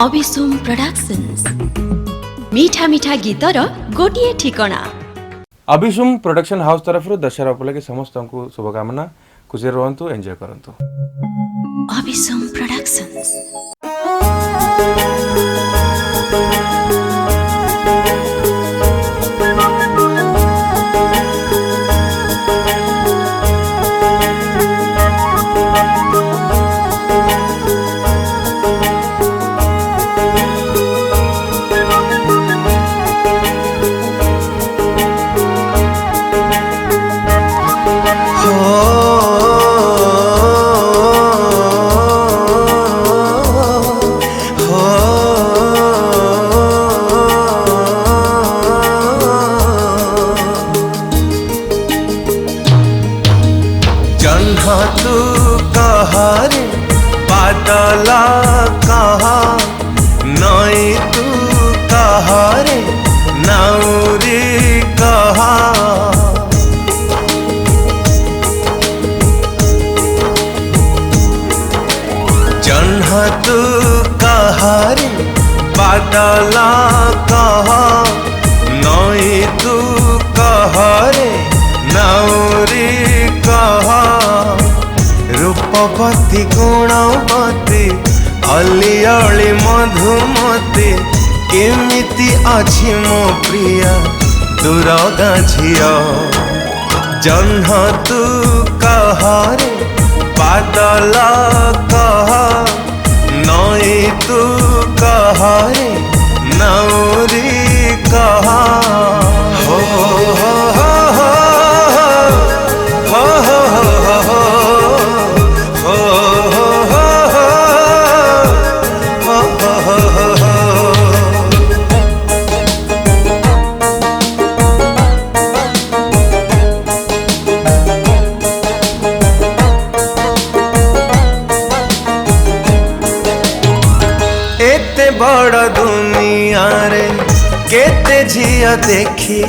अभिसुम productions मीठा मीठा गीतर गोटिए ठिकणा। अभिसुम production house तरफ दशहरा उपलक्षे समस्त को शुभकामना। खुशी रहतु, एंजॉय करंतु। अभिसुम प्रोडक्शंस। तू कहाँ रे बादला कहाँ नई तू कहाँ रे नाउरी कहाँ जन्हा तू कहाँ रे बादला कहाँ नई तू कहाँ रे नाउरी कहाँ रूपवती गुणवती अलिअली मधुमती केमिति अछि मो प्रिया दुर्गा झिया जन्हा तू कहाँ रे बादला कहाँ नई तू कहाँ रे नाउरी कहाँ हो एते बड़ दुनिया रे केते झिया देखी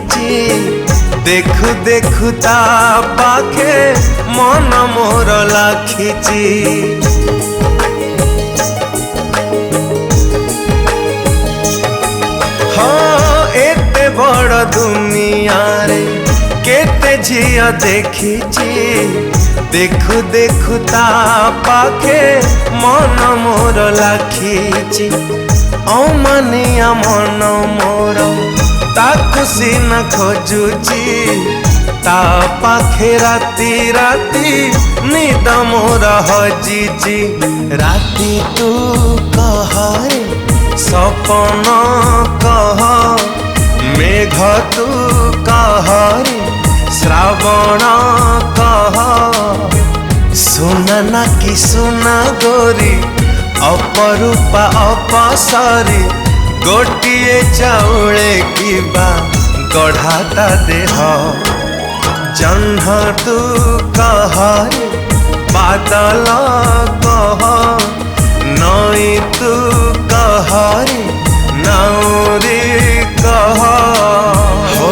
देखु देखु ता पाखे मन मोर लाखिची हाँ एते बड़ दुनिया रे केते झिया देखी देखु देखु ता पाखे मन मोर लाखिची अमानिया मन मोर ताकु सीना खोजुची ता पाखे राती राती निद मोर हजिची राती तू कहाँ रे सपन कहाँ मेघ तू कहाँ रे श्रावण कहाँ सुना कि सुना गोरी अपरूपा अपसरी गोटिए चाउले किबा गढ़ाता देह जन्हा तू कहाँ रे बादल कहाँ नई तू कहाँ रे नाउरी कहाँ हो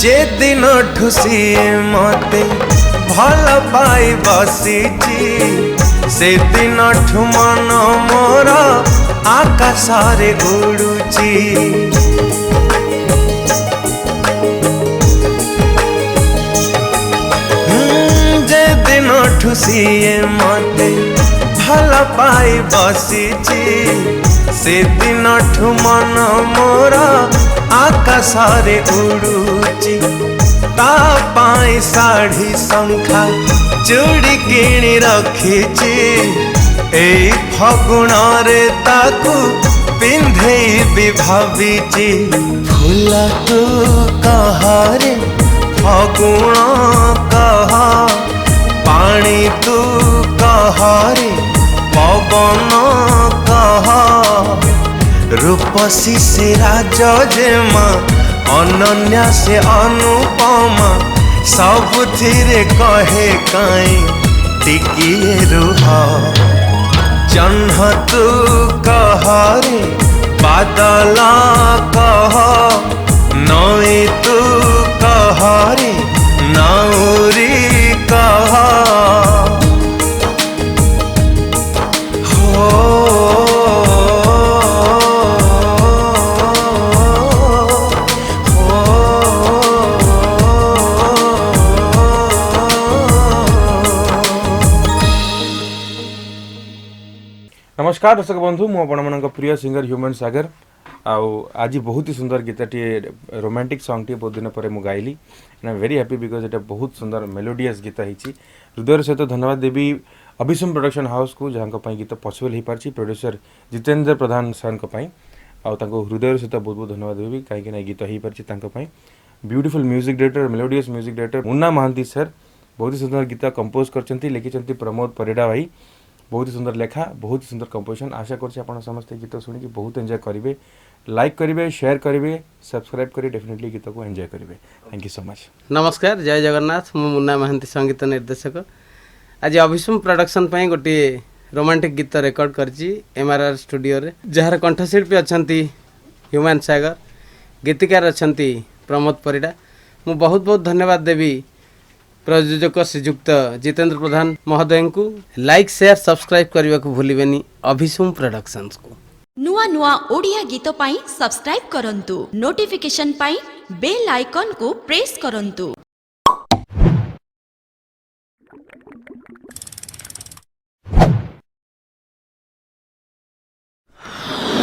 जे दिन ठुसी मते भल पाई बसीची से दिन ठु मन मोर आकाश रे उड़ुची जे दिन ठुसी मते भल पाई बसीची से दिन ठु मन मोर आकाश रे उड़ुची ता पाई साड़ी शंखा चूड़ी किणी रखिची एई फगुण रे ताकू पिंधेबी भाविची फूल तू कहाँ रे फगुण कहाँ पानी तू कहाँ रे पवन कहाँ रूपसी से राज जेमा अनन्या से अनुपमा सबुथिरे कहे काई टिकिए रुह जन्ह तू कहरे बादल कह नई तू कहरे नौरी कह नमस्कार दर्शक बंधु मु आपण प्रिय सिंगर ह्यूमन सागर आज बहुत ही सुंदर गीतटी रोमांटिक सॉन्ग टी बहुत दिन पर मु गाइली and I am very happy because एटा बहुत सुंदर मेलोडियस गीत हिची हृदय सहित धन्यवाद देवी अभिसम प्रोडक्शन हाउस को जहाँ गीत पॉसिबल हो party producer Jitendra Pradhan sir हृदय सहित बहुत बहुत धन्यवाद देवी कहीं गीत हो party beautiful music director melodious music director Munna Mohanty sir बहुत ही सुंदर गीत कंपोज कर लिखिं प्रमोद परिडा भाई बहुत ही सुंदर लेखा बहुत ही सुंदर कंपोजिशन आशा कर समस्त गीत शुणी बहुत एंजॉय करेंगे लाइक करेंगे शेयर करेंगे सब्सक्राइब करेंगे डेफिनेटली गीत को एंजॉय करेंगे थैंक यू सो मच। नमस्कार जय जगन्नाथ मु मुन्ना महांती संगीत निर्देशक आज अभिसम प्रोडक्शन पे गोटे रोमांटिक गीत रेकर्ड करची MRR स्टूडियो रे जार कंठशिल्पी अछंती ह्यूमन सागर गीतिकार अछंती प्रमोद परिडा मु बहुत बहुत धन्यवाद देवी प्रयोजक श्रीजुक्त जितेंद्र प्रधान महोदय को लाइक शेयर सब्सक्राइब करने को भूलिबेनी अभिसम प्रोडक्शंस को नुआ नुआ ओडिया गीत पाई सब्सक्राइब करंतु नोटिफिकेशन पाई बेल आइकन को प्रेस करंतु।